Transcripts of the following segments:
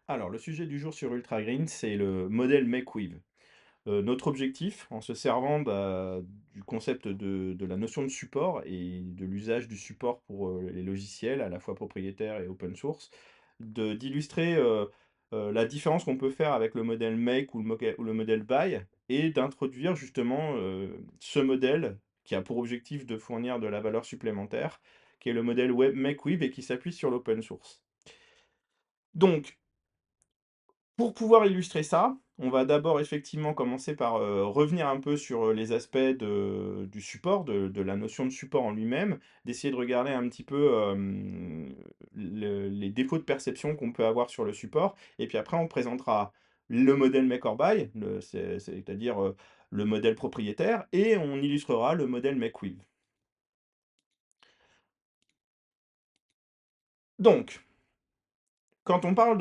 Alors, le sujet du jour sur Ultra Green, c'est le modèle Make With. Notre objectif, en se servant du concept de la notion de support et de l'usage du support pour les logiciels, à la fois propriétaires et open source, d'illustrer la différence qu'on peut faire avec le modèle Make ou le modèle Buy, et d'introduire justement ce modèle qui a pour objectif de fournir de la valeur supplémentaire, qui est le modèle Web Make With et qui s'appuie sur l'open source. Donc, pour pouvoir illustrer ça, on va d'abord effectivement commencer par, revenir un peu sur, les aspects du support, de la notion de support en lui-même, d'essayer de regarder un petit peu, les défauts de perception qu'on peut avoir sur le support, et puis après on présentera le modèle make or buy, c'est-à-dire, le modèle propriétaire, et on illustrera le modèle make with. Donc, quand on parle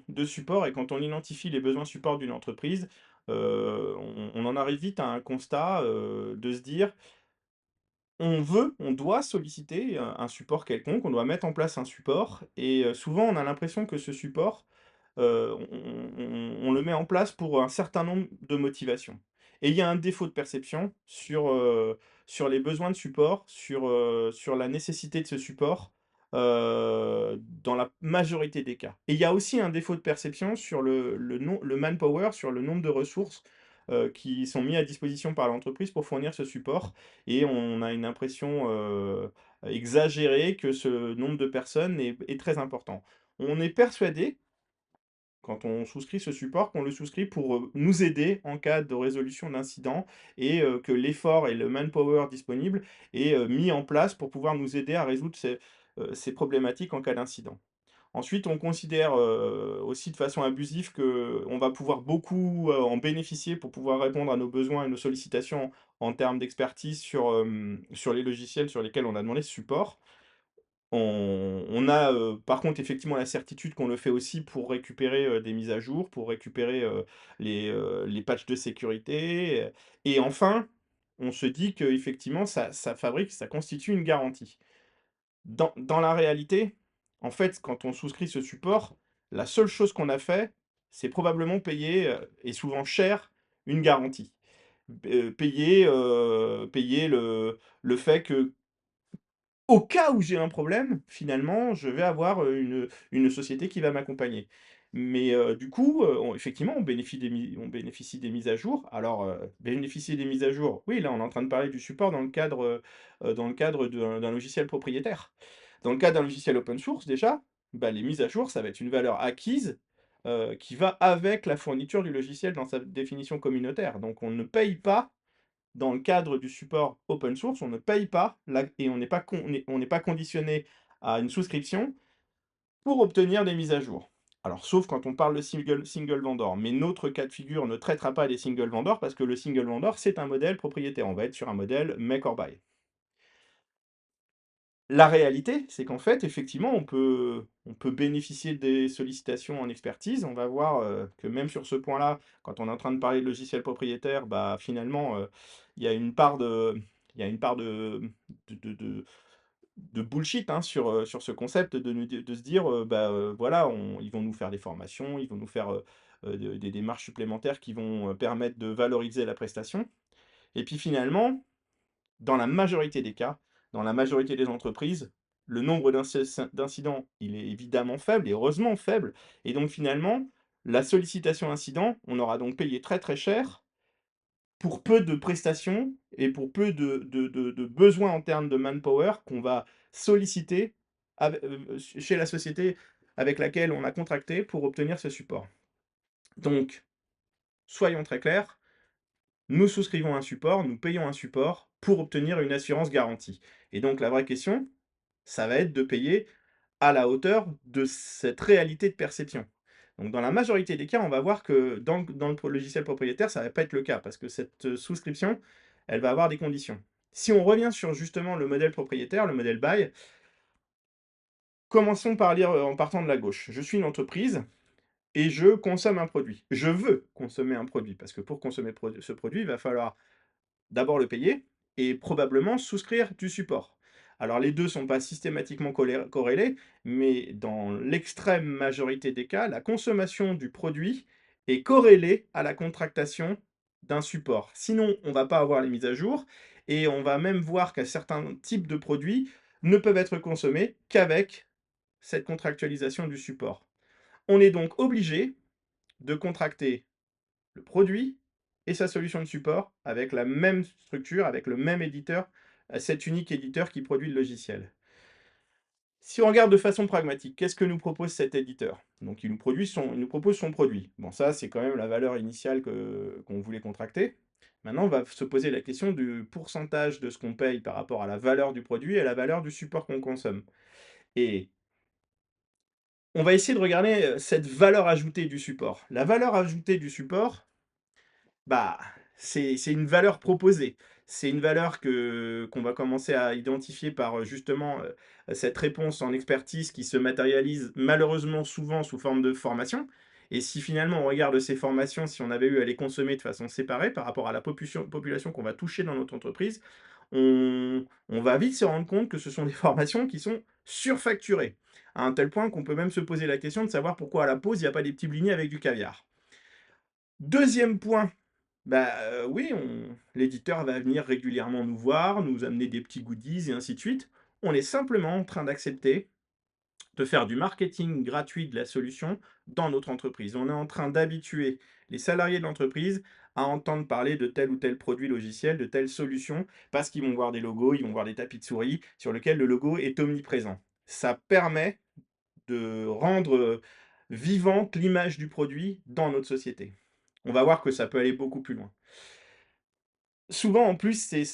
de support et quand on identifie les besoins support d'une entreprise, on en arrive vite à un constat, de se dire: on doit solliciter un support quelconque, on doit mettre en place un support, et souvent on a l'impression que ce support, on le met en place pour un certain nombre de motivations, et il y a un défaut de perception sur les besoins de support, sur la nécessité de ce support, dans la majorité des cas, et il y a aussi un défaut de perception sur le manpower, sur le nombre de ressources, qui sont mis à disposition par l'entreprise pour fournir ce support, et on a une impression, exagérée que ce nombre de personnes est très important. On est persuadé, quand on souscrit ce support, qu'on le souscrit pour, nous aider en cas de résolution d'incident, et que l'effort et le manpower disponible est, mis en place pour pouvoir nous aider à résoudre ces problématiques en cas d'incident. Ensuite, on considère, aussi de façon abusive qu'on va pouvoir beaucoup, en bénéficier pour pouvoir répondre à nos besoins et nos sollicitations en termes d'expertise sur les logiciels sur lesquels on a demandé ce support. On a, par contre, effectivement, la certitude qu'on le fait aussi pour récupérer, des mises à jour, pour récupérer, les patchs de sécurité, et enfin, on se dit qu'effectivement ça constitue une garantie. Dans la réalité, en fait, quand on souscrit ce support, la seule chose qu'on a fait, c'est probablement payer, et souvent cher, une garantie. Payer le fait que, au cas où j'ai un problème, finalement, je vais avoir, une société qui va m'accompagner. Mais, du coup, on effectivement, on bénéficie des mises à jour. Alors, bénéficier des mises à jour, oui, là, on est en train de parler du support dans le cadre d'un logiciel propriétaire. Dans le cadre d'un logiciel open source, déjà, bah, les mises à jour, ça va être une valeur acquise, qui va avec la fourniture du logiciel dans sa définition communautaire. Donc on ne paye pas, dans le cadre du support open source, on ne paye pas et on n'est pas conditionné à une souscription pour obtenir des mises à jour. Alors, sauf quand on parle de single vendor, mais notre cas de figure ne traitera pas des single vendors parce que le single vendor, c'est un modèle propriétaire. On va être sur un modèle make or buy. La réalité, c'est qu'en fait, effectivement, on peut bénéficier des sollicitations en expertise. On va voir, que même sur ce point-là, quand on est en train de parler de logiciel propriétaire, bah, finalement, il y a une part de il y a une part de de de de bullshit, hein, sur ce concept de se dire, bah, voilà, ils vont nous faire des formations, ils vont nous faire, des démarches supplémentaires qui vont, permettre de valoriser la prestation, et puis finalement, dans la majorité des cas, dans la majorité des entreprises, le nombre d'incidents, il est évidemment faible, et heureusement faible, et donc finalement, la sollicitation incident, on aura donc payé très, très cher pour peu de prestations et pour peu de besoins en termes de manpower qu'on va solliciter chez la société avec laquelle on a contracté pour obtenir ce support. Donc, soyons très clairs, nous souscrivons un support, nous payons un support pour obtenir une assurance garantie, et donc la vraie question, ça va être de payer à la hauteur de cette réalité de perception. Donc dans la majorité des cas, on va voir que dans le logiciel propriétaire, ça va pas être le cas parce que cette, souscription, elle va avoir des conditions. Si on revient sur justement le modèle propriétaire, le modèle bail, commençons par lire, en partant de la gauche. Je suis une entreprise et je consomme un produit. Je veux consommer un produit parce que pour consommer ce produit, il va falloir d'abord le payer et probablement souscrire du support. Alors les 2 sont pas systématiquement corrélés, mais dans l'extrême majorité des cas, la consommation du produit est corrélée à la contractation d'un support. Sinon, on va pas avoir les mises à jour et on va même voir qu'un certain type de produits ne peuvent être consommés qu'avec cette contractualisation du support. On est donc obligé de contracter le produit et sa solution de support avec la même structure, avec le même éditeur, cet unique éditeur qui produit le logiciel. Si on regarde de façon pragmatique, qu'est-ce que nous propose cet éditeur? Donc il nous propose son produit. Bon ça, c'est quand même la valeur initiale qu'on voulait contracter. Maintenant, on va se poser la question du pourcentage de ce qu'on paye par rapport à la valeur du produit et à la valeur du support qu'on consomme. Et on va essayer de regarder, cette valeur ajoutée du support. La valeur ajoutée du support, bah, c'est une valeur proposée. C'est une valeur qu'on va commencer à identifier par, justement, cette réponse en expertise qui se matérialise malheureusement souvent sous forme de formation. Et si finalement on regarde ces formations, si on avait eu à les consommer de façon séparée par rapport à la population qu'on va toucher dans notre entreprise, on va vite se rendre compte que ce sont des formations qui sont surfacturées. À un tel point qu'on peut même se poser la question de savoir pourquoi à la pause, il n'y a pas des petits blinis avec du caviar. Deuxième point, bah, oui, l'éditeur va venir régulièrement nous voir, nous amener des petits goodies et ainsi de suite. On est simplement en train d'accepter de faire du marketing gratuit de la solution dans notre entreprise. On est en train d'habituer les salariés de l'entreprise à entendre parler de tel ou tel produit logiciel, de telle solution, parce qu'ils vont voir des logos, ils vont voir des tapis de souris sur lesquels le logo est omniprésent. Ça permet de rendre, vivante l'image du produit dans notre société. On va voir que ça peut aller beaucoup plus loin. Souvent, en plus, ces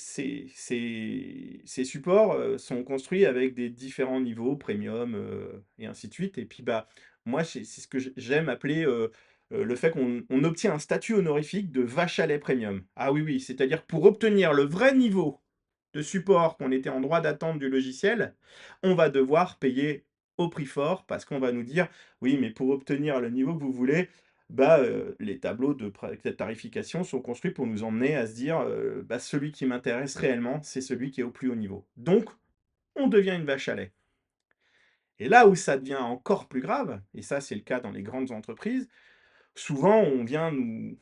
supports, sont construits avec des différents niveaux, premium, et ainsi de suite et puis, bah, moi, c'est ce que j'aime appeler, le fait qu'on obtient un statut honorifique de vache à lait premium. Ah oui, oui, c'est-à-dire pour obtenir le vrai niveau de support qu'on était en droit d'attendre du logiciel, on va devoir payer au prix fort parce qu'on va nous dire: «Oui, mais pour obtenir le niveau que vous voulez, bah, les tableaux de tarification sont construits pour nous emmener à se dire, bah, celui qui m'intéresse réellement, c'est celui qui est au plus haut niveau. Donc on devient une vache à lait. Et là où ça devient encore plus grave, et ça c'est le cas dans les grandes entreprises, souvent on vient nous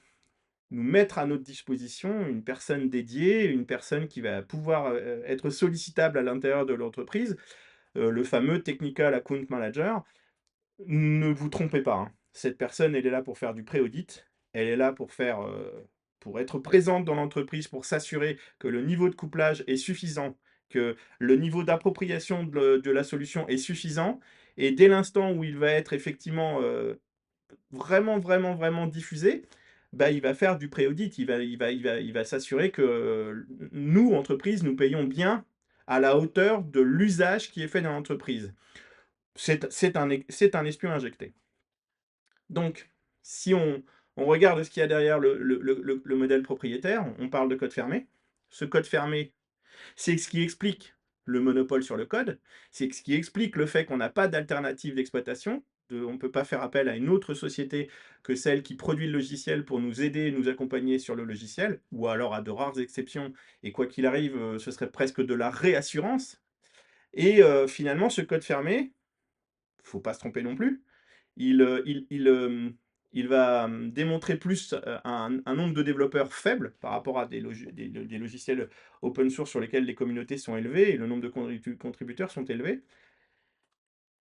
mettre à notre disposition une personne dédiée, une personne qui va pouvoir, être sollicitable à l'intérieur de l'entreprise, le fameux Technical Account Manager. Ne vous trompez pas, hein, cette personne, elle est là pour faire du pré-audit, elle est là pour faire, pour être présente dans l'entreprise, pour s'assurer que le niveau de couplage est suffisant, que le niveau d'appropriation de la solution est suffisant et dès l'instant où il va être effectivement, vraiment, vraiment, vraiment diffusé, bah, il va faire du pré-audit. Il va s'assurer que, nous, entreprise, nous payons bien à la hauteur de l'usage qui est fait dans l'entreprise. C'est un espion injecté. Donc, si on regarde ce qu'il y a derrière le modèle propriétaire, on parle de code fermé. Ce code fermé, c'est ce qui explique le monopole sur le code, c'est ce qui explique le fait qu'on n'a pas d'alternative d'exploitation, on ne peut pas faire appel à une autre société que celle qui produit le logiciel pour nous aider et nous accompagner sur le logiciel, ou alors à de rares exceptions, et quoi qu'il arrive, ce serait presque de la réassurance. Et finalement, ce code fermé, faut pas se tromper non plus, il va, démontrer plus, un nombre de développeurs faible par rapport à des logiciels open source sur lesquels les communautés sont élevées et le nombre de contributeurs sont élevés.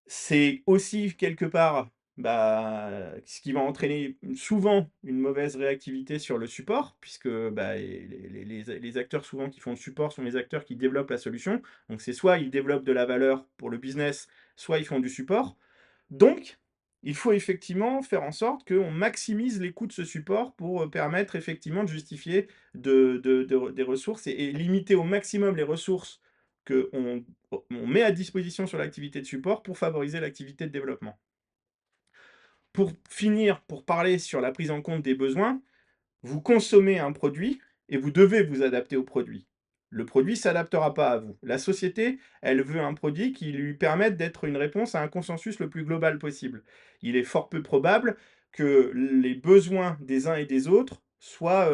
C'est aussi quelque part, bah, ce qui va entraîner souvent une mauvaise réactivité sur le support puisque, bah, les acteurs souvent qui font le support sont les acteurs qui développent la solution. Donc c'est soit ils développent de la valeur pour le business, soit ils font du support. Donc, il faut effectivement faire en sorte qu'on maximise les coûts de ce support pour, permettre effectivement de justifier des ressources et limiter au maximum les ressources qu'on on met à disposition sur l'activité de support pour favoriser l'activité de développement. Pour finir, pour parler sur la prise en compte des besoins, vous consommez un produit et vous devez vous adapter au produit. Le produit s'adaptera pas à vous. La société, elle veut un produit qui lui permette d'être une réponse à un consensus le plus global possible. Il est fort peu probable que les besoins des uns et des autres soit,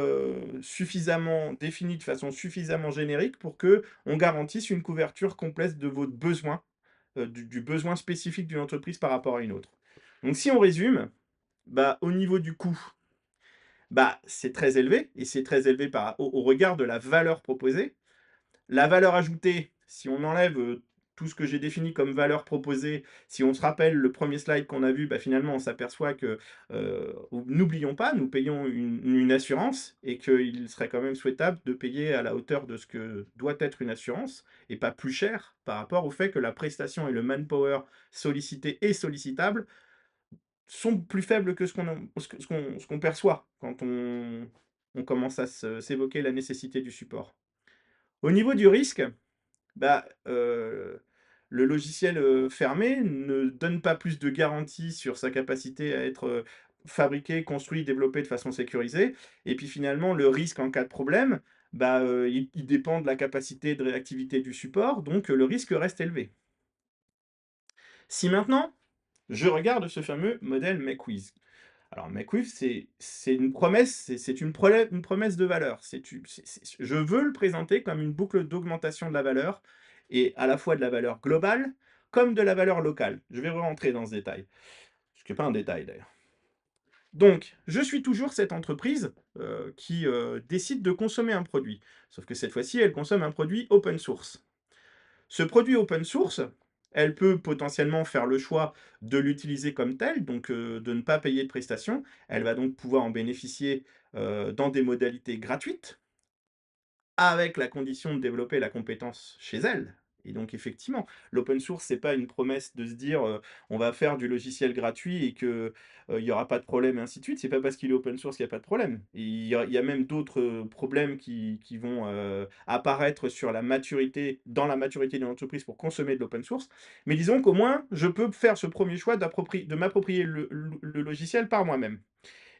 suffisamment défini de façon suffisamment générique pour que on garantisse une couverture complète de votre besoin, du besoin spécifique d'une entreprise par rapport à une autre. Donc si on résume, bah, au niveau du coût, bah, c'est très élevé et c'est très élevé au regard de la valeur proposée. La valeur ajoutée, si on enlève, tout ce que j'ai défini comme valeur proposée, si on se rappelle le premier slide qu'on a vu, bah, finalement on s'aperçoit que, n'oublions pas, nous payons une assurance et qu'il serait quand même souhaitable de payer à la hauteur de ce que doit être une assurance et pas plus cher par rapport au fait que la prestation et le manpower sollicité et sollicitable sont plus faibles que ce qu'on perçoit quand on commence à s'évoquer la nécessité du support. Au niveau du risque, bah, le logiciel, fermé ne donne pas plus de garanties sur sa capacité à être, fabriqué, construit, développé de façon sécurisée et puis finalement le risque en cas de problème, bah, il dépend de la capacité de réactivité du support, donc le risque reste élevé. Si maintenant, je regarde ce fameux modèle MakeWiz. Alors MakeWiz, c'est une promesse, c'est une promesse de valeur. Je veux le présenter comme une boucle d'augmentation de la valeur et à la fois de la valeur globale comme de la valeur locale. Je vais rentrer dans ce détail, ce qui est pas un détail d'ailleurs. Donc, je suis toujours cette entreprise, qui, décide de consommer un produit. Sauf que cette fois-ci, elle consomme un produit open source. Ce produit open source, elle peut potentiellement faire le choix de l'utiliser comme tel, donc de ne pas payer de prestations. Elle va donc pouvoir en bénéficier, dans des modalités gratuites, avec la condition de développer la compétence chez elle. Et donc effectivement, l'open source, c'est pas une promesse de se dire, «On va faire du logiciel gratuit et que, il y aura pas de problème» et ainsi de suite. C'est pas parce qu'il est open source qu'il y a pas de problème. Et il y a même d'autres, problèmes qui vont, apparaître sur la maturité dans la maturité d'une entreprise pour consommer de l'open source. Mais disons qu'au moins, je peux faire ce premier choix de m'approprier le logiciel par moi-même.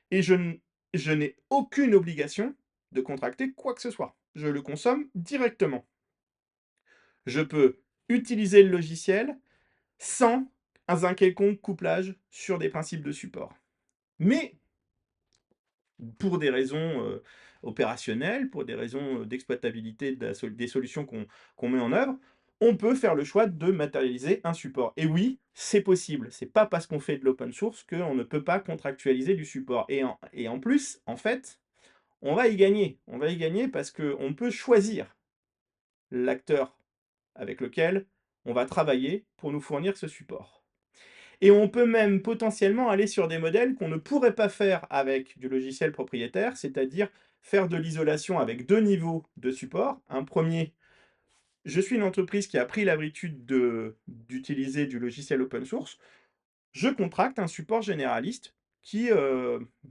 Et je n'ai aucune obligation de contracter quoi que ce soit. Je le consomme directement. Je peux utiliser le logiciel sans un quelconque couplage sur des principes de support. Mais pour des raisons, opérationnelles, pour des raisons, d'exploitabilité des solutions qu'on met en œuvre, on peut faire le choix de matérialiser un support. Et oui, c'est possible. C'est pas parce qu'on fait de l'open source qu'on ne peut pas contractualiser du support. Et en plus, en fait, on va y gagner. On va y gagner parce qu'on peut choisir l'acteur avec lequel on va travailler pour nous fournir ce support. Et on peut même potentiellement aller sur des modèles qu'on ne pourrait pas faire avec du logiciel propriétaire, c'est-à-dire faire de l'isolation avec 2 niveaux de support. Un premier, je suis une entreprise qui a pris l'habitude d'utiliser du logiciel open source. Je contracte un support généraliste qui,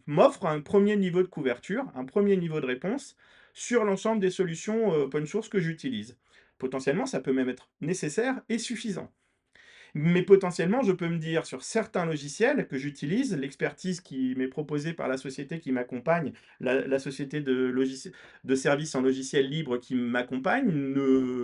m'offre un premier niveau de couverture, un premier niveau de réponse sur l'ensemble des solutions, open source que j'utilise. Potentiellement, ça peut même être nécessaire et suffisant. Mais potentiellement, je peux me dire sur certains logiciels que j'utilise, l'expertise qui m'est proposée par la société qui m'accompagne, la société de services en logiciel libre qui m'accompagne,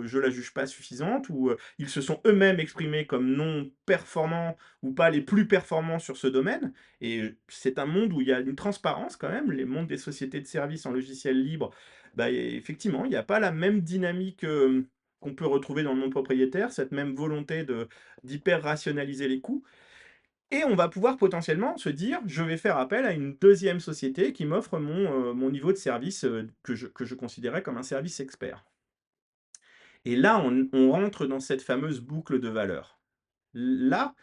je la juge pas suffisante ou, ils se sont eux-mêmes exprimés comme non performants ou pas les plus performants sur ce domaine et c'est un monde où il y a une transparence quand même, les mondes des sociétés de services en logiciel libre, bah, effectivement, il y a pas la même dynamique, qu'on peut retrouver dans le monde propriétaire, cette même volonté d'hyper-rationaliser les coûts et on va pouvoir potentiellement se dire: «Je vais faire appel à une deuxième société qui m'offre mon niveau de service, que je considérais comme un service expert» et là, on rentre dans cette fameuse boucle de valeur. Là,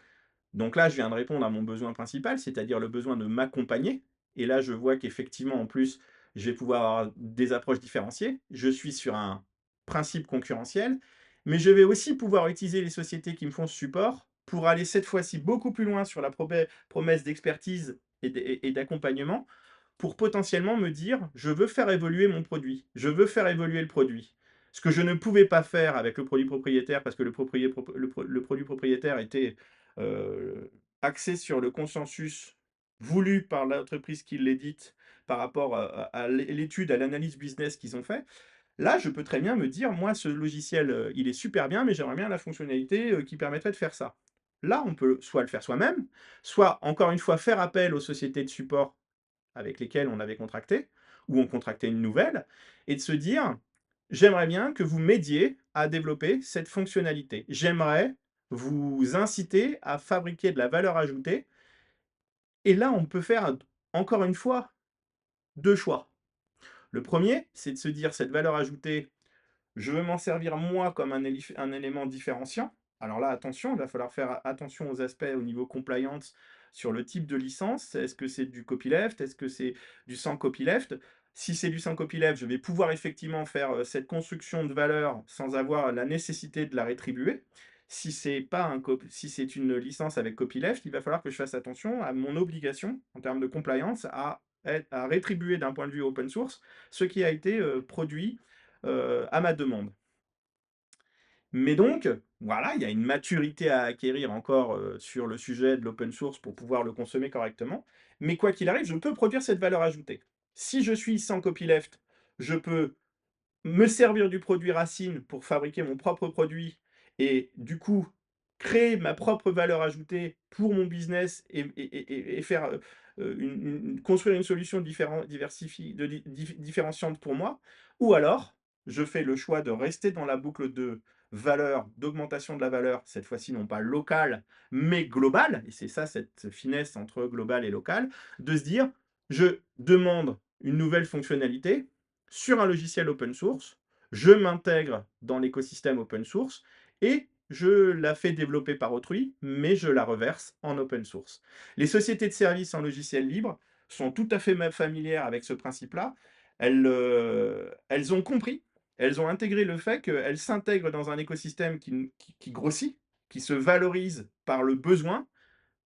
donc là, je viens de répondre à mon besoin principal, c'est-à-dire le besoin de m'accompagner. Et là, je vois qu'effectivement, en plus, je vais pouvoir avoir des approches différenciées. Je suis sur un principe concurrentiel, mais je vais aussi pouvoir utiliser les sociétés qui me font ce support pour aller cette fois-ci beaucoup plus loin sur la promesse d'expertise et d'accompagnement pour potentiellement me dire: «Je veux faire évoluer mon produit, je veux faire évoluer le produit». Ce que je ne pouvais pas faire avec le produit propriétaire parce que le produit propriétaire était, axé sur le consensus voulu par l'entreprise qui l'édite par rapport à l'étude, à l'analyse business qu'ils ont fait. Là, je peux très bien me dire: «Moi, ce logiciel, il est super bien, mais j'aimerais bien la fonctionnalité, qui permettrait de faire ça». Là, on peut soit le faire soi-même, soit encore une fois faire appel aux sociétés de support avec lesquels on avait contracté, ou en contracter une nouvelle et de se dire: «J'aimerais bien que vous m'aidiez à développer cette fonctionnalité. J'aimerais vous inciter à fabriquer de la valeur ajoutée». Et là, on peut faire, encore une fois, 2 choix. Le premier, c'est de se dire: «Cette valeur ajoutée, je veux m'en servir moi comme un élément différenciant». Alors là, attention, il va falloir faire attention aux aspects au niveau compliance sur le type de licence. Est-ce que c'est du copyleft? Est-ce que c'est du sans copyleft? Si c'est du sans copyleft, je vais pouvoir effectivement faire, cette construction de valeur sans avoir la nécessité de la rétribuer. Si c'est pas un cop si c'est une licence avec copyleft, il va falloir que je fasse attention à mon obligation en termes de compliance à rétribuer d'un point de vue open source ce qui a été, produit à ma demande. Mais donc, voilà, il y a une maturité à acquérir encore, sur le sujet de l'open source pour pouvoir le consommer correctement. Mais quoi qu'il arrive, je peux produire cette valeur ajoutée. Si je suis sans copyleft, je peux me servir du produit racine pour fabriquer mon propre produit et du coup, créer ma propre valeur ajoutée pour mon business et faire, construire une solution diversifiée de différenciante pour moi. Ou alors, je fais le choix de rester dans la boucle de valeur, d'augmentation de la valeur, cette fois-ci non pas locale, mais globale, et c'est ça cette finesse entre global et local, de se dire: «Je demande une nouvelle fonctionnalité, sur un logiciel open source, je m'intègre dans l'écosystème open source et je la fais développer par autrui, mais je la reverse en open source». Les sociétés de services en logiciel libre sont tout à fait familières avec ce principe-là. Elles ont compris, elles ont intégré le fait qu'elles s'intègrent dans un écosystème qui grossit, qui se valorise par le besoin,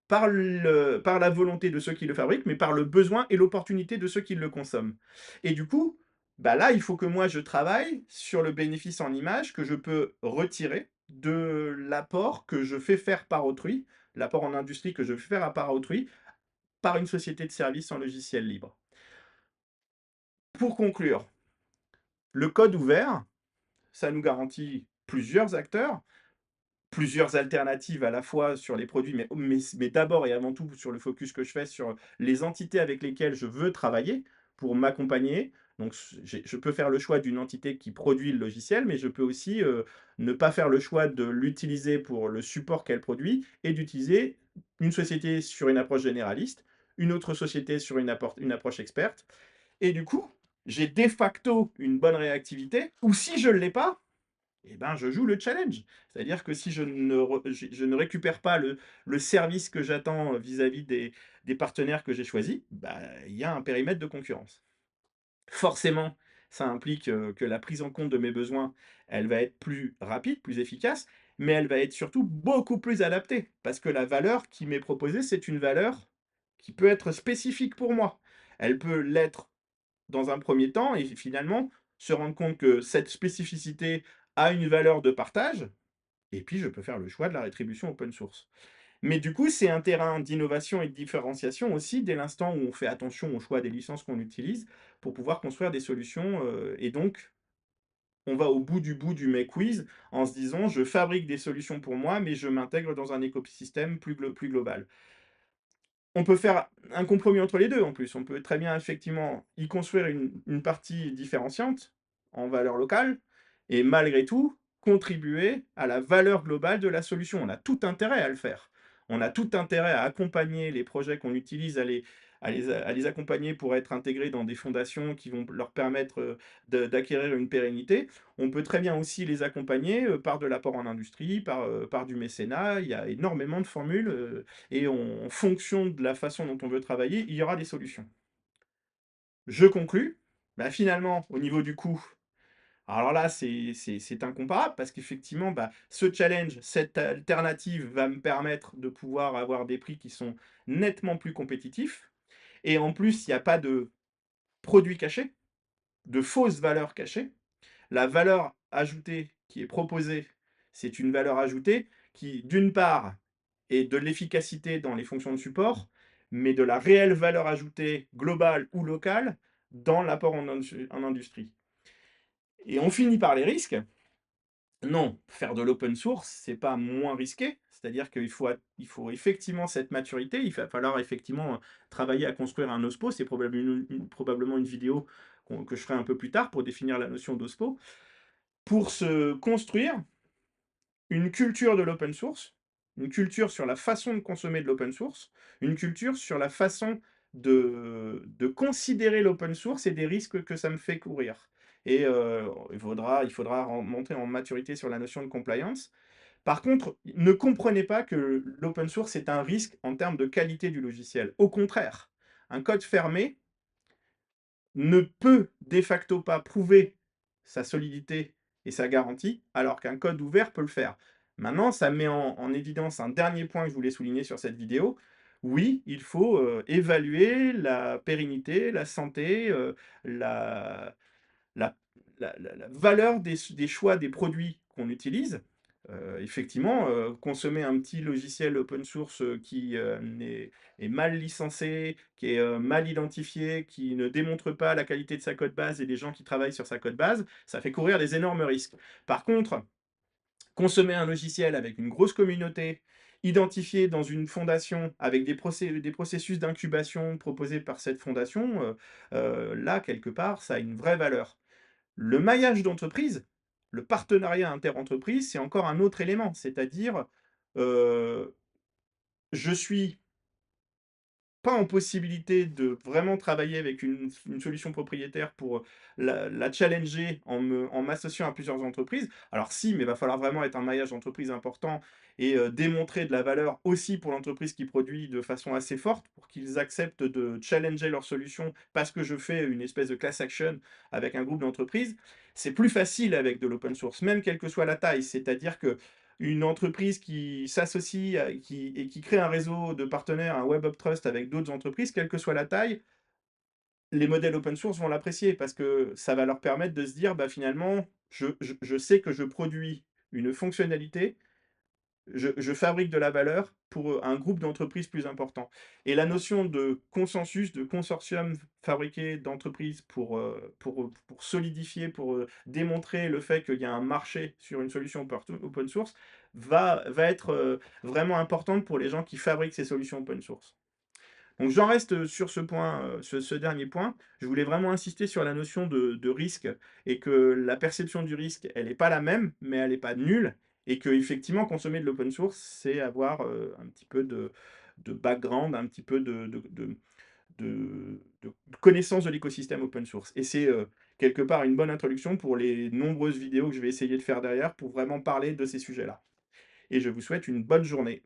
par la volonté de ceux qui le fabriquent, mais par le besoin et l'opportunité de ceux qui le consomment. Et du coup, bah là, il faut que moi je travaille sur le bénéfice en image que je peux retirer de l'apport que je fais faire par autrui, l'apport en industrie que je fais faire à par autrui, par une société de services en logiciel libre. Pour conclure, le code ouvert, ça nous garantit plusieurs acteurs, plusieurs alternatives à la fois sur les produits, mais d'abord et avant tout sur le focus que je fais sur les entités avec lesquelles je veux travailler pour m'accompagner. Donc je peux faire le choix d'une entité qui produit le logiciel, mais je peux aussi, ne pas faire le choix de l'utiliser pour le support qu'elle produit et d'utiliser une société sur une approche généraliste, une autre société sur une approche experte et du coup, j'ai de facto une bonne réactivité ou si je ne l'ai pas, eh ben, je joue le challenge. C'est-à-dire que si je ne récupère pas le service que j'attends, vis-à-vis des partenaires que j'ai choisis, bah, il y a un périmètre de concurrence. Forcément, ça implique, que la prise en compte de mes besoins, elle va être plus rapide, plus efficace, mais elle va être surtout beaucoup plus adaptée. Parce que la valeur qui m'est proposée, c'est une valeur qui peut être spécifique pour moi. Elle peut l'être dans un premier temps et finalement se rendre compte que cette spécificité a une valeur de partage et puis je peux faire le choix de la rétribution open source. Mais du coup, c'est un terrain d'innovation et de différenciation aussi dès l'instant où on fait attention au choix des licences qu'on utilise pour pouvoir construire des solutions, et donc on va au bout du make quiz en se disant: «Je fabrique des solutions pour moi, mais je m'intègre dans un écosystème plus global». On peut faire un compromis entre les 2 en plus. On peut très bien effectivement y construire une partie différenciante en valeur locale et malgré tout contribuer à la valeur globale de la solution. On a tout intérêt à le faire. On a tout intérêt à accompagner les projets qu'on utilise, à les accompagner pour être intégrés dans des fondations qui vont leur permettre, d'acquérir une pérennité. On peut très bien aussi les accompagner, par de l'apport en industrie, par du mécénat. Il y a énormément de formules, et en fonction de la façon dont on veut travailler, il y aura des solutions. Je conclus, bah, finalement, au niveau du coût, alors là, c'est incomparable parce qu'effectivement, bah, ce challenge, cette alternative va me permettre de pouvoir avoir des prix qui sont nettement plus compétitifs et en plus, il y a pas de produits cachés, de fausses valeurs cachées. La valeur ajoutée qui est proposée, c'est une valeur ajoutée qui, d'une part, est de l'efficacité dans les fonctions de support, mais de la réelle valeur ajoutée globale ou locale dans l'apport en industrie. Et on finit par les risques. Non, faire de l'open source, c'est pas moins risqué. C'est-à-dire il faut effectivement cette maturité. Il va falloir effectivement, travailler à construire un OSPO. C'est probablement une vidéo que je ferai un peu plus tard pour définir la notion d'OSPO. Pour se construire une culture de l'open source, une culture sur la façon de consommer de l'open source, une culture sur la façon de considérer l'open source et des risques que ça me fait courir. Et il faudra monter en maturité sur la notion de compliance. Par contre, ne comprenez pas que l'open source est un risque en termes de qualité du logiciel. Au contraire, un code fermé ne peut de facto pas prouver sa solidité et sa garantie, alors qu'un code ouvert peut le faire. Maintenant, ça met en évidence un dernier point que je voulais souligner sur cette vidéo. Oui, il faut, évaluer la pérennité, la santé, la la la valeur des choix des produits qu'on utilise. Effectivement, consommer un petit logiciel open source, qui, est mal licencié, qui est, mal identifié, qui ne démontre pas la qualité de sa code base et des gens qui travaillent sur sa code base, ça fait courir des énormes risques. Par contre, consommer un logiciel avec une grosse communauté, identifié dans une fondation, avec des processus d'incubation proposés par cette fondation, là, quelque part, ça a une vraie valeur. Le maillage d'entreprise, le partenariat inter-entreprise, c'est encore un autre élément. C'est-à-dire, heu, je suis pas en possibilité de vraiment travailler avec une solution propriétaire pour, la challenger en m'associant à plusieurs entreprises. Alors si, mais il va falloir vraiment être un maillage d'entreprise important et démontrer de la valeur aussi pour l'entreprise qui produit de façon assez forte, pour qu'ils acceptent de challenger leur solution parce que je fais une espèce de class action avec un groupe d'entreprises. C'est plus facile avec de l'open source, même quelle que soit la taille. C'est-à-dire que une entreprise qui s'associe et qui crée un réseau de partenaires, un Web of Trust avec d'autres entreprises, quelle que soit la taille, les modèles open source vont l'apprécier parce que ça va leur permettre de se dire: «Bah, finalement, je sais que je produis une fonctionnalité, je fabrique de la valeur pour, un groupe d'entreprises plus important». Et la notion de consensus, de consortium fabriqué d'entreprises pour solidifier, démontrer le fait qu'il y a un marché sur une solution open source va être, vraiment importante pour les gens qui fabriquent ces solutions open source. Donc j'en reste, sur ce point, ce dernier point. Je voulais vraiment insister sur la notion de risque et que la perception du risque, elle est pas la même, mais elle est pas nulle et qu'effectivement consommer de l'open source, c'est avoir, un petit peu de background, un petit peu de connaissance de l'écosystème open source et c'est, quelque part une bonne introduction pour les nombreuses vidéos que je vais essayer de faire derrière pour vraiment parler de ces sujets-là et je vous souhaite une bonne journée.